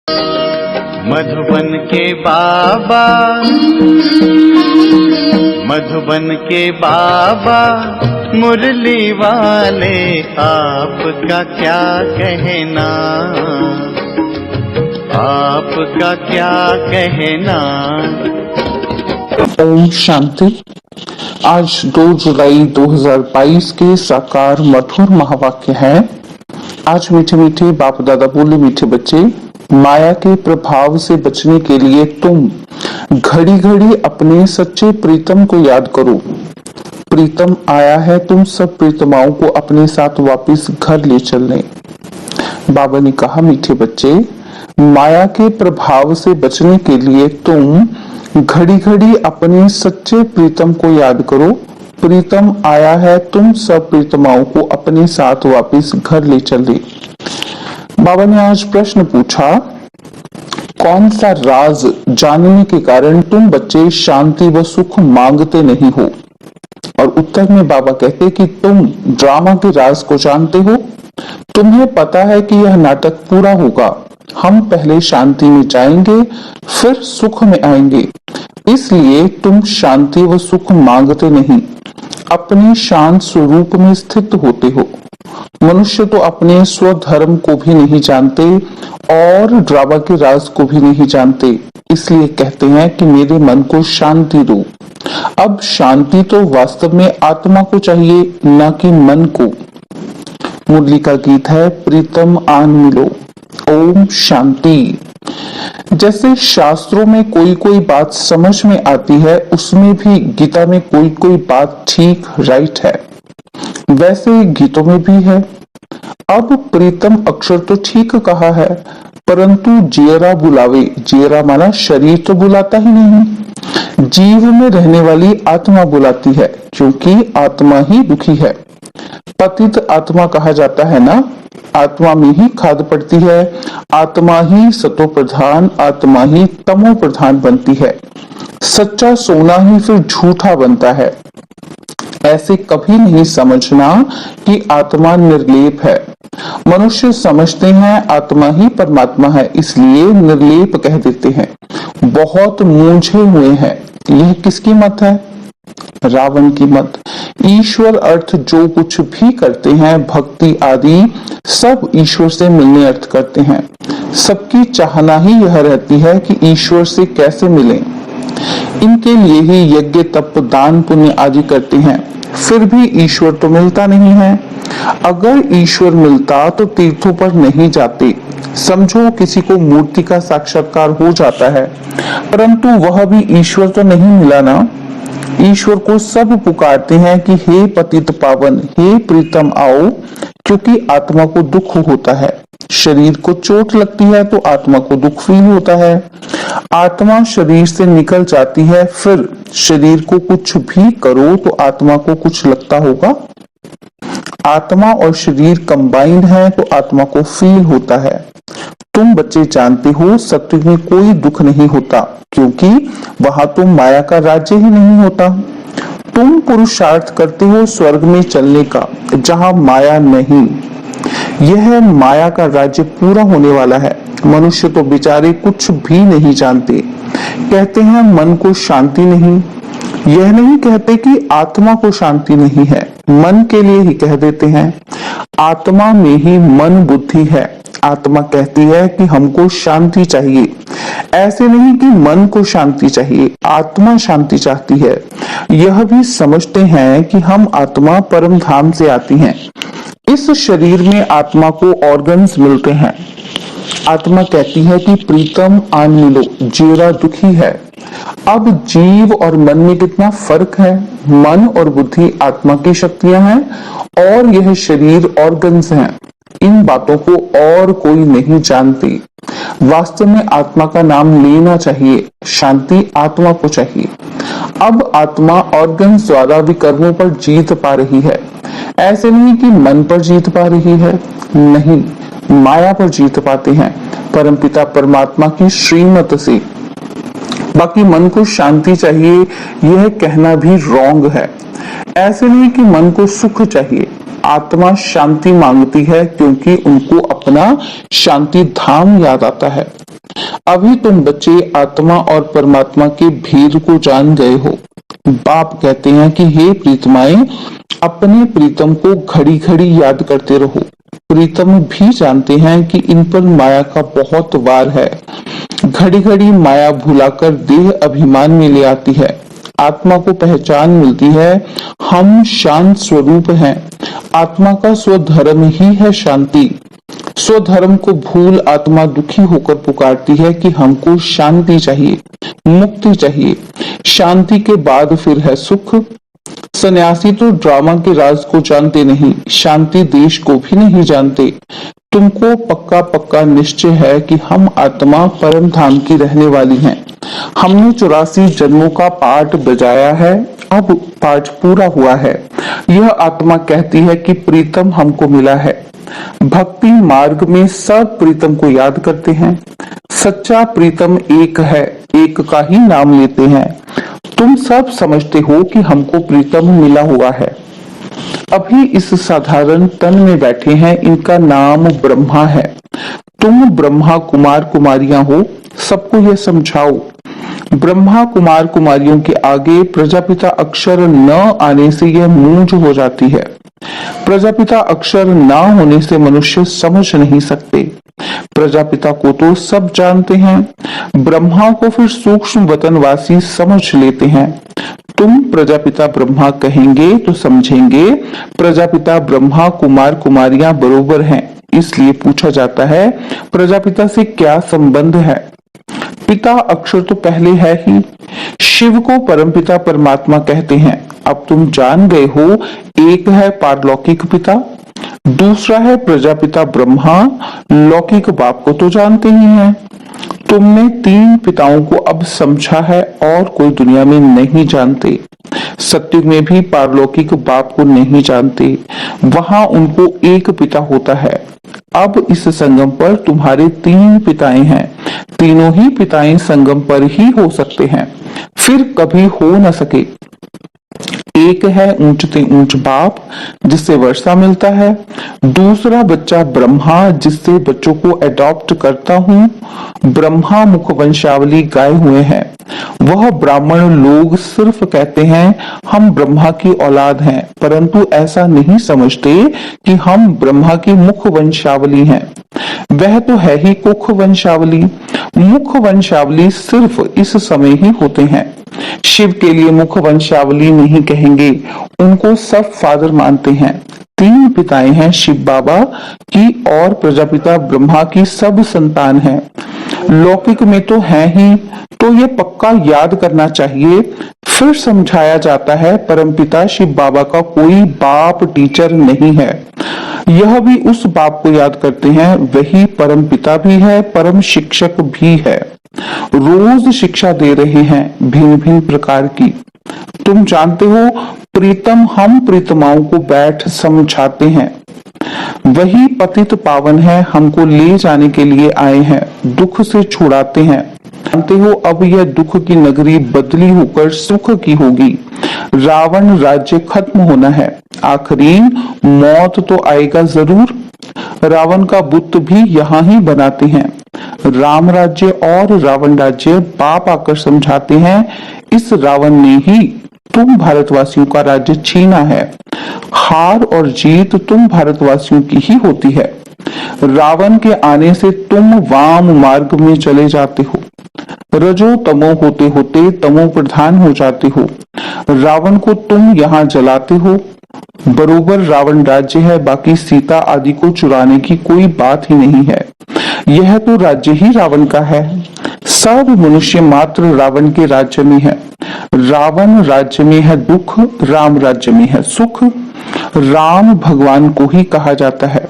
मधुबन के बाबा, मधुबन के बाबा मुरली वाले, आपका क्या कहना, आपका क्या कहना। ओम शांति। आज 2 जुलाई 2022 के साकार मधुर महावाक्य है। आज मीठे मीठे बाप दादा बोले, मीठे बच्चे, माया के प्रभाव से बचने के लिए तुम घड़ी घड़ी अपने सच्चे प्रीतम को याद करो। प्रीतम आया है, तुम सब प्रीतमाओं को अपने साथ वापस घर ले चलने। बाबा ने कहा, मीठे बच्चे, माया के प्रभाव से बचने के लिए तुम घड़ी घड़ी अपने सच्चे प्रीतम को याद करो। प्रीतम आया है, तुम सब प्रीतमाओं को अपने साथ वापस घर ले चले। बाबा ने आज प्रश्न पूछा, कौन सा राज जानने के कारण तुम बच्चे शांति व सुख मांगते नहीं हो? और उत्तर में बाबा कहते कि तुम ड्रामा के राज को जानते हो। तुम्हें पता है कि यह नाटक पूरा होगा, हम पहले शांति में जाएंगे फिर सुख में आएंगे, इसलिए तुम शांति व सुख मांगते नहीं, अपने शांत स्वरूप में स्थित होते हो। मनुष्य तो अपने स्वधर्म को भी नहीं जानते और ड्रामा के राज को भी नहीं जानते, इसलिए कहते हैं कि मेरे मन को शांति दो। अब शांति तो वास्तव में आत्मा को चाहिए, न कि मन को। मुरली का गीत है, प्रीतम आन मिलो। ओम शांति। जैसे शास्त्रों में कोई कोई बात समझ में आती है, उसमें भी गीता में कोई कोई बात ठीक राइट है, वैसे गीतों में भी है। अब प्रीतम अक्षर तो ठीक कहा है, परंतु जियरा बुलावे, जियरा माना शरीर तो बुलाता ही नहीं, जीव में रहने वाली आत्मा बुलाती है, क्योंकि आत्मा ही दुखी है। पतित आत्मा कहा जाता है ना, आत्मा में ही खाद पड़ती है, आत्मा ही सतो प्रधान, आत्मा ही तमो प्रधान बनती है। सच्चा सोना ही फिर झूठा बनता है। ऐसे कभी नहीं समझना कि आत्मा निर्लेप है। मनुष्य समझते हैं आत्मा ही परमात्मा है, इसलिए निर्लेप कह देते हैं। बहुत मूंझे हुए हैं। यह किसकी मत है? रावण की मत। ईश्वर अर्थ जो कुछ भी करते हैं, भक्ति आदि सब ईश्वर से मिलने अर्थ करते हैं। सबकी चाहना ही यह रहती है कि ईश्वर से कैसे मिलें। इनके लिए ही यज्ञ तप दान पुण्य आदि करते हैं, फिर भी ईश्वर तो मिलता नहीं है। अगर ईश्वर मिलता तो तीर्थों पर नहीं जाते। समझो किसी को मूर्ति का साक्षात्कार हो जाता है, परंतु वह भी ईश्वर तो नहीं मिला ना। ईश्वर को सब पुकारते हैं कि हे पतित पावन, हे प्रीतम आओ, क्योंकि आत्मा को दुख होता है। शरीर को चोट लगती है तो आत्मा को दुख फील होता है। आत्मा शरीर से निकल जाती है, फिर शरीर को कुछ भी करो तो आत्मा को कुछ लगता होगा। आत्मा और शरीर कंबाइंड है तो आत्मा को फील होता है। तुम बच्चे जानते हो सत्य में कोई दुख नहीं होता, क्योंकि वहां तो माया का राज्य ही नहीं होता। तुम पुरुषार्थ करते हो स्वर्ग में चलने का, जहां माया नहीं। यह माया का राज्य पूरा होने वाला है। मनुष्य तो बेचारे कुछ भी नहीं जानते, कहते हैं मन को शांति नहीं। यह नहीं कहते कि आत्मा को शांति नहीं है, मन के लिए ही कह देते हैं। आत्मा में ही मन बुद्धि है। आत्मा कहती है कि हमको शांति चाहिए, ऐसे नहीं कि मन को शांति चाहिए, आत्मा शांति चाहती है। यह भी समझते हैं कि हम आत्मा परम धाम से आती हैं। इस शरीर में आत्मा को ऑर्गन्स मिलते हैं। आत्मा कहती है कि प्रीतम आन मिलो, जीरा दुखी है। अब जीव और मन में कितना फर्क है। मन और बुद्धि आत्मा की शक्तियां हैं और यह शरीर ऑर्गन्स हैं। इन बातों को और कोई नहीं जानती। वास्तव में आत्मा का नाम लेना चाहिए, शांति आत्मा को चाहिए। अब आत्मा ऑर्गन्स द्वारा विकर्मों पर जीत पा रही है। ऐसे नहीं कि मन पर जीत पा रही है, नहीं, माया पर जीत पाते हैं परमपिता परमात्मा की श्रीमत से। बाकी मन को शांति चाहिए, यह कहना भी रॉन्ग है। ऐसे नहीं कि मन को सुख चाहिए। आत्मा शांति मांगती है क्योंकि उनको अपना शांति धाम याद आता है। अभी तुम बच्चे आत्मा और परमात्मा के भेद को जान गए हो। बाप कहते हैं कि हे प्रीतमाएं, अपने प्रीतम को घड़ी घड़ी याद करते रहो। प्रीतम भी जानते हैं कि इन पर माया का बहुत वार है। घड़ी घड़ी माया भुलाकर देह अभिमान में ले आती है। आत्मा को पहचान मिलती है, हम शांत स्वरूप हैं। आत्मा का स्वधर्म ही है शांति। स्वधर्म को भूल आत्मा दुखी होकर पुकारती है कि हमको शांति चाहिए, मुक्ति चाहिए। शांति के बाद फिर है सुख। सन्यासी तो ड्रामा के राज को जानते नहीं, शांति देश को भी नहीं जानते। तुमको पक्का पक्का निश्चय है कि हम आत्मा परम धाम की रहने वाली हैं। हमने 84 जन्मों का पाठ बजाया है, अब पाठ पूरा हुआ है। यह आत्मा कहती है कि प्रीतम हमको मिला है। भक्ति मार्ग में सब प्रीतम को याद करते हैं। सच्चा प्रीतम एक है, एक का ही नाम लेते हैं। तुम सब समझते हो कि हमको प्रीतम मिला हुआ है। अभी इस साधारण तन में बैठे हैं, इनका नाम ब्रह्मा है। तुम ब्रह्मा कुमार कुमारियां हो, सबको यह समझाओ। ब्रह्मा कुमार कुमारियों के आगे प्रजापिता अक्षर न आने से यह मूंझ हो जाती है। प्रजापिता अक्षर ना होने से मनुष्य समझ नहीं सकते। प्रजापिता को तो सब जानते हैं, ब्रह्मा को फिर सूक्ष्म वतनवासी समझ लेते हैं। तुम प्रजापिता ब्रह्मा कहेंगे तो समझेंगे प्रजापिता ब्रह्मा कुमार कुमारियां बरोबर हैं। इसलिए पूछा जाता है प्रजापिता से क्या संबंध है। पिता अक्षर तो पहले है ही। शिव को परमपिता परमात्मा कहते हैं। अब तुम जान गए हो, एक है पारलौकिक पिता, दूसरा है प्रजापिता ब्रह्मा। लौकिक बाप को तो जानते ही हैं। तुमने 3 पिताओं को अब समझा है और कोई दुनिया में नहीं जानते। सत्युग में भी पारलौकिक बाप को नहीं जानते, वहां उनको एक पिता होता है। अब इस संगम पर तुम्हारे 3 पिताएं हैं। तीनों ही पिताएं संगम पर ही हो सकते हैं, फिर कभी हो न सके। एक है ऊंचते ऊंच बाप जिससे वर्षा मिलता है, दूसरा बच्चा ब्रह्मा जिससे बच्चों को अडॉप्ट करता हूँ। ब्रह्मा मुख वंशावली गाए हुए हैं। वह ब्राह्मण लोग सिर्फ कहते हैं हम ब्रह्मा की औलाद हैं, परंतु ऐसा नहीं समझते कि हम ब्रह्मा की मुख वंशावली हैं। वह तो है ही कुख वंशावली। मुख वंशावली सिर्फ इस समय ही होते हैं। शिव के लिए मुख वंशावली नहीं कहेंगे, उनको सब फादर मानते हैं। 3 पिताएं हैं शिव बाबा की और प्रजापिता ब्रह्मा की सब संतान हैं। लौकिक में तो है ही, तो ये पक्का याद करना चाहिए। फिर समझाया जाता है परमपिता शिव बाबा का कोई बाप टीचर नहीं है। यह भी उस बाप को याद करते हैं, वही परम पिता भी है, परम शिक्षक भी है। रोज शिक्षा दे रहे हैं भिन्न भिन्न प्रकार की। तुम जानते हो प्रीतम हम प्रीतमाओं को बैठ समझाते हैं। वही पतित पावन है, हमको ले जाने के लिए आए हैं, दुख से छुड़ाते हैं। जानते हो अब यह दुख की नगरी बदली होकर सुख की होगी। रावण राज्य खत्म होना है, आखिरी मौत तो आएगा जरूर। रावण का बुत भी यहाँ ही बनाते हैं। राम राज्य और रावण राज्य बाप आकर समझाते हैं, इस रावण ने ही तुम भारतवासियों का राज्य छीना है। हार और जीत तुम भारतवासियों की ही होती है। रावण के आने से तुम वाम मार्ग में चले जाते हो, रजो तमो होते होते तमो प्रधान हो जाते हो। रावण को तुम यहाँ जलाते हो। बरोबर रावण राज्य है, बाकी सीता आदि को चुराने की कोई बात ही नहीं है। यह तो राज्य ही रावण का है। सब मनुष्य मात्र रावण के राज्य में है। रावण राज्य में है दुख, राम राज्य में है सुख। राम भगवान को ही कहा जाता है।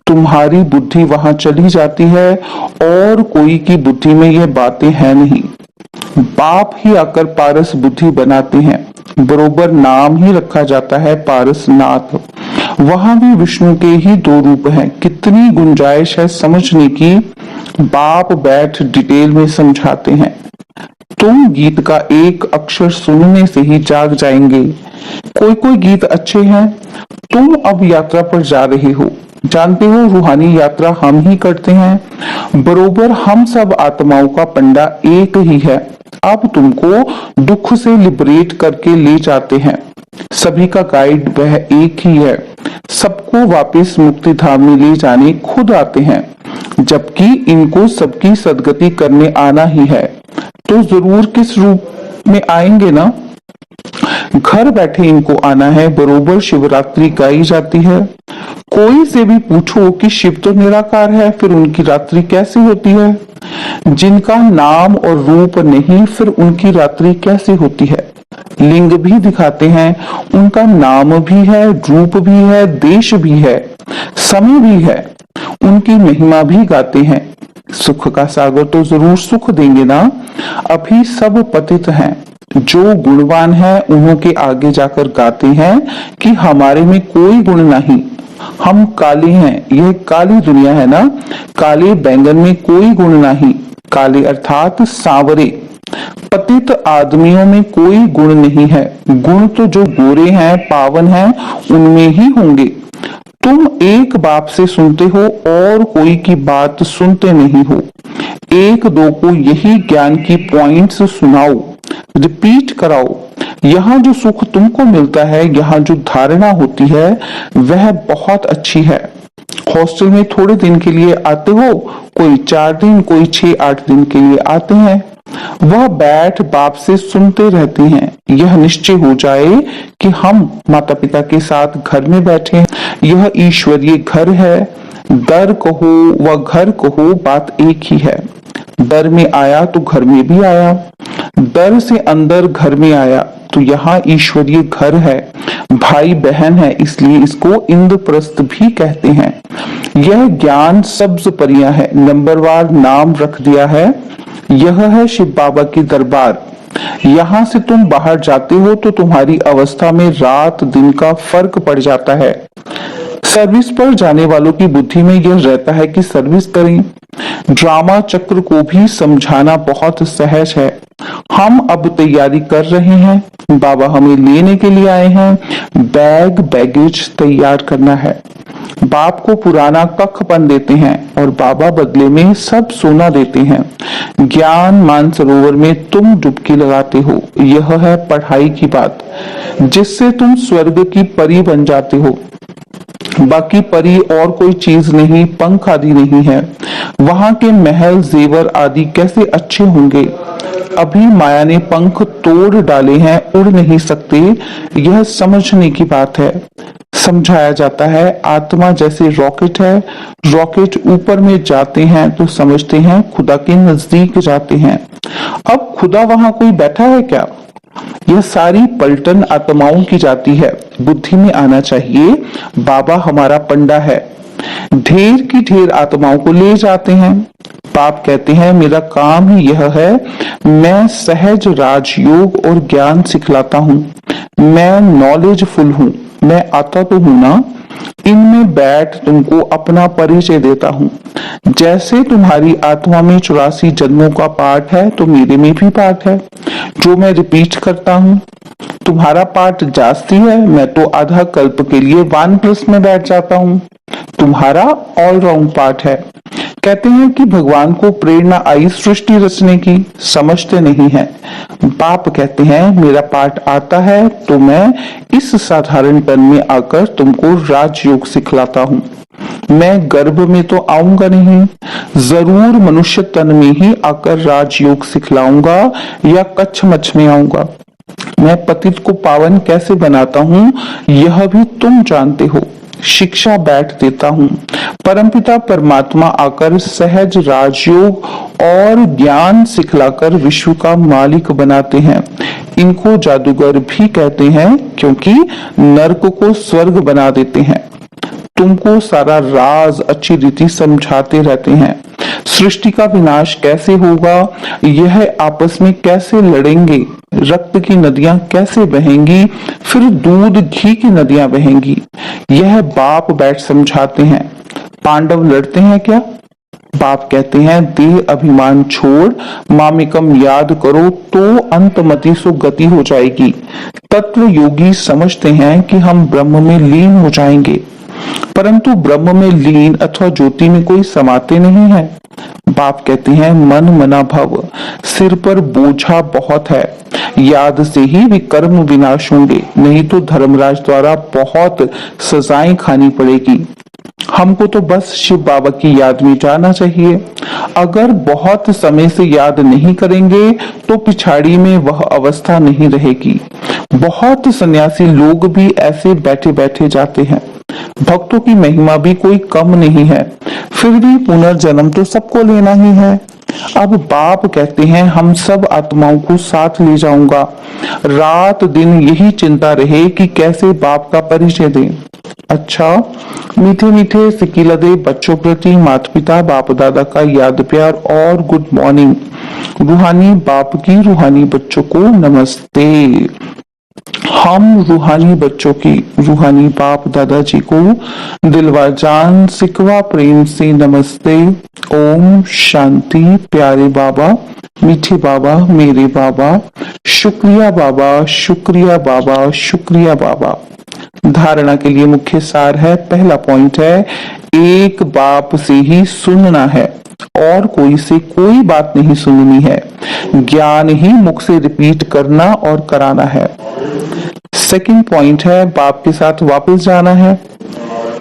तुम्हारी बुद्धि वहां चली जाती है और कोई की बुद्धि में यह बातें हैं नहीं। बाप ही आकर पारस बुद्धि बनाते हैं। बरोबर नाम ही रखा जाता है पारसनाथ। वहां भी विष्णु के ही 2 रूप हैं। कितनी गुंजाइश है समझने की। बाप बैठ डिटेल में समझाते हैं। तुम गीत का एक अक्षर सुनने से ही जाग जाएंगे। कोई कोई गीत अच्छे हैं। तुम अब यात्रा पर जा रहे हो, जानते हो रूहानी यात्रा हम ही करते हैं, बरोबर हम सब आत्माओं का पंडा एक ही है। अब तुमको दुख से लिबरेट करके ले जाते हैं। सभी का गाइड वह एक ही है, सबको वापस मुक्ति धाम में ले जाने खुद आते हैं, जबकि इनको सबकी सदगति करने आना ही है। तो जरूर किस रूप में आएंगे ना, घर बैठे इनको आना है। बरोबर शिवरात्रि गाई जाती है। कोई से भी पूछो कि शिव तो निराकार है, फिर उनकी रात्रि कैसे होती है? जिनका नाम और रूप नहीं, फिर उनकी रात्रि कैसे होती है? लिंग भी दिखाते हैं, उनका नाम भी है, रूप भी है, देश भी है, समय भी है, उनकी महिमा भी गाते हैं। सुख का सागर तो जरूर सुख देंगे ना। अभी सब पतित हैं, जो गुणवान है उन्हों के आगे जाकर गाते हैं कि हमारे में कोई गुण नहीं, हम काले हैं। यह काली दुनिया है ना, काले बैंगन में कोई गुण नहीं। काले अर्थात सांवरे, पतित आदमियों में कोई गुण नहीं है। गुण तो जो गोरे हैं, पावन हैं, उनमें ही होंगे। तुम एक बाप से सुनते हो और कोई की बात सुनते नहीं हो। एक दो को यही ज्ञान की पॉइंट्स सुनाओ, रिपीट कराओ। यहाँ जो सुख तुमको मिलता है, यहाँ जो धारणा होती है, वह बहुत अच्छी है। हॉस्टल में थोड़े दिन के लिए आते हो, कोई 4 दिन, कोई 6-8 दिन के लिए आते हैं। वह बैठ बाप से सुनते रहते हैं। यह निश्चय हो जाए कि हम माता पिता के साथ घर में बैठे हैं। यह ईश्वरीय घर है। दर कहो व घर कहो, बात एक ही है। दर में आया तो घर में भी आया, दर से अंदर घर में आया तो यहाँ ईश्वरीय घर है, भाई बहन है, इसलिए इसको इंद्रप्रस्थ भी कहते हैं। यह ज्ञान सब्ज परियां है, नंबरवार नाम रख दिया है। यह है शिव बाबा की दरबार। यहाँ से तुम बाहर जाते हो तो तुम्हारी अवस्था में रात दिन का फर्क पड़ जाता है। सर्विस पर जाने वालों की बुद्धि में यह रहता है कि सर्विस करें। ड्रामा चक्र को भी समझाना बहुत सहज है। हम अब तैयारी कर रहे हैं, बाबा हमें लेने के लिए आए हैं। बैग बैगेज तैयार करना है। बाप को पुराना कखपन देते हैं और बाबा बदले में सब सोना देते हैं। ज्ञान मानसरोवर में तुम डुबकी लगाते हो। यह है पढ़ाई की बात, जिससे तुम स्वर्ग की परी बन जाते हो। बाकी परी और कोई चीज नहीं, पंख आदि नहीं है। वहां के महल जेवर आदि कैसे अच्छे होंगे। अभी माया ने पंख तोड़ डाले हैं, उड़ नहीं सकते। यह समझने की बात है। समझाया जाता है आत्मा जैसे रॉकेट है। रॉकेट ऊपर में जाते हैं तो समझते हैं खुदा के नजदीक जाते हैं। अब खुदा वहां कोई बैठा है क्या? यह सारी पलटन आत्माओं की जाती है। बुद्धि में आना चाहिए बाबा हमारा पंडा है। ढेर की ढेर आत्माओं को ले जाते हैं। बाप कहते हैं मेरा काम ही यह है, मैं सहज राजयोग और ज्ञान सिखलाता हूँ। मैं नॉलेजफुल हूँ, मैं आता तो हूँ ना। इनमें बैठ तुमको अपना परिचय देता हूँ। जैसे तुम्हारी आत्मा में 84 जन्मों का पाठ है, तो मेरे में भी पाठ है जो मैं रिपीट करता हूँ। तुम्हारा पाठ जास्ती है, मैं तो आधा कल्प के लिए वानप्रस्थ में बैठ जाता हूँ। तुम्हारा ऑलराउंड पाठ है। कहते हैं कि भगवान को प्रेरणा आई सृष्टि रचने की, समझते नहीं है। बाप कहते हैं मेरा पाठ आता है तो मैं इस साधारण तन में आकर तुमको राजयोग सिखलाता हूँ। मैं गर्भ में तो आऊंगा नहीं, जरूर मनुष्य तन में ही आकर राजयोग सिखलाऊंगा या कच्छ मच्छ में आऊंगा। मैं पतित को पावन कैसे बनाता हूँ यह भी तुम जानते हो। शिक्षा बैठ देता हूँ। परमपिता परमात्मा आकर सहज राजयोग और ज्ञान सिखलाकर विश्व का मालिक बनाते हैं। इनको जादूगर भी कहते हैं क्योंकि नरक को स्वर्ग बना देते हैं। तुमको सारा राज अच्छी रीति समझाते रहते हैं। सृष्टि का विनाश कैसे होगा, यह आपस में कैसे लड़ेंगे, रक्त की नदियां कैसे बहेंगी, फिर दूध घी की नदियां बहेंगी, यह बाप बैठ समझाते हैं। पांडव लड़ते हैं क्या? बाप कहते हैं देह अभिमान छोड़ मामिकम याद करो तो अंतमति सो गति हो जाएगी। तत्व योगी समझते हैं कि हम ब्रह्म में लीन हो जाएंगे। परंतु ब्रह्म में लीन अथवा ज्योति में कोई समाते नहीं है। बाप कहते हैं मन मना भव, सिर पर बोझा बहुत है, याद से ही विकर्म विनाश होंगे, नहीं तो धर्मराज द्वारा बहुत सजाएं खानी पड़ेगी। हमको तो बस शिव बाबा की याद में जाना चाहिए। अगर बहुत समय से याद नहीं करेंगे तो पिछाड़ी में वह अवस्था नहीं रहेगी। बहुत सन्यासी लोग भी ऐसे बैठे बैठे जाते हैं। भक्तों की महिमा भी कोई कम नहीं है, फिर भी पुनर्जन्म तो सबको लेना ही है। अब बाप कहते हैं हम सब आत्माओं को साथ ले जाऊंगा। रात दिन यही चिंता रहे कि कैसे बाप का परिचय दें। अच्छा, मीठे मीठे सिकिलदे बच्चों प्रति माता पिता बाप दादा का याद प्यार और गुड मॉर्निंग। रूहानी बाप की रूहानी बच्चों को नमस्ते। हम रूहानी बच्चों की रूहानी बाप दादाजी को दिलवा जान सिकवा प्रेम से नमस्ते। ओम शांति। प्यारे बाबा, मीठे बाबा, मेरे बाबा, शुक्रिया बाबा, शुक्रिया बाबा, शुक्रिया बाबा। धारणा के लिए मुख्य सार है, पहला पॉइंट है, एक बाप से ही सुनना है और कोई से कोई बात नहीं सुननी है। ज्ञान ही मुख से रिपीट करना और कराना है। सेकंड पॉइंट है, बाप के साथ वापस जाना है,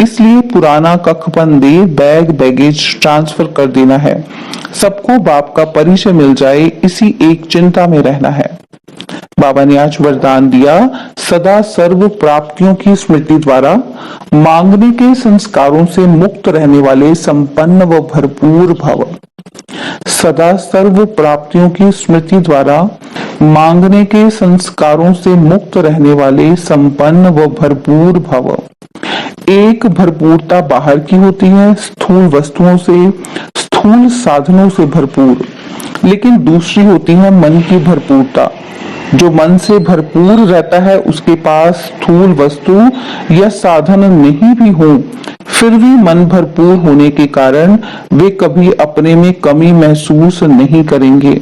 इसलिए पुराना कखपन दे बैग बैगेज ट्रांसफर कर देना है। सबको बाप का परिचय मिल जाए, इसी एक चिंता में रहना है। बाबा ने आज वरदान दिया, सदा सर्व प्राप्तियों की स्मृति द्वारा मांगने के संस्कारों से मुक्त रहने वाले संपन्न व भरपूर भव। सदा सर्व प्राप्तियों की स्मृति द्वारा मांगने के संस्कारों से मुक्त रहने वाले संपन्न व भरपूर भव। एक भरपूरता बाहर की होती है, स्थूल वस्तुओं से, स्थूल साधनों से भरपूर, लेकिन दूसरी होती है मन की भरपूरता। जो मन से भरपूर रहता है उसके पास स्थूल वस्तु या साधन नहीं भी हो, फिर भी मन भरपूर होने के कारण वे कभी अपने में कमी महसूस नहीं करेंगे।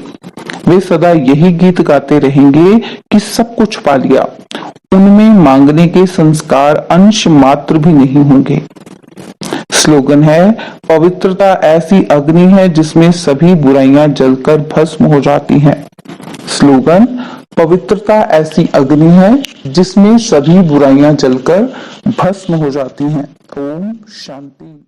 वे सदा यही गीत गाते रहेंगे कि सब कुछ पा लिया। उनमें मांगने के संस्कार अंश मात्र भी नहीं होंगे। स्लोगन है, पवित्रता ऐसी अग्नि है जिसमें सभी बुराइयां जलकर भस्म हो जाती हैं। स्लोगन, पवित्रता ऐसी अग्नि है जिसमें सभी बुराइयां जलकर भस्म हो जाती हैं। ओम शांति।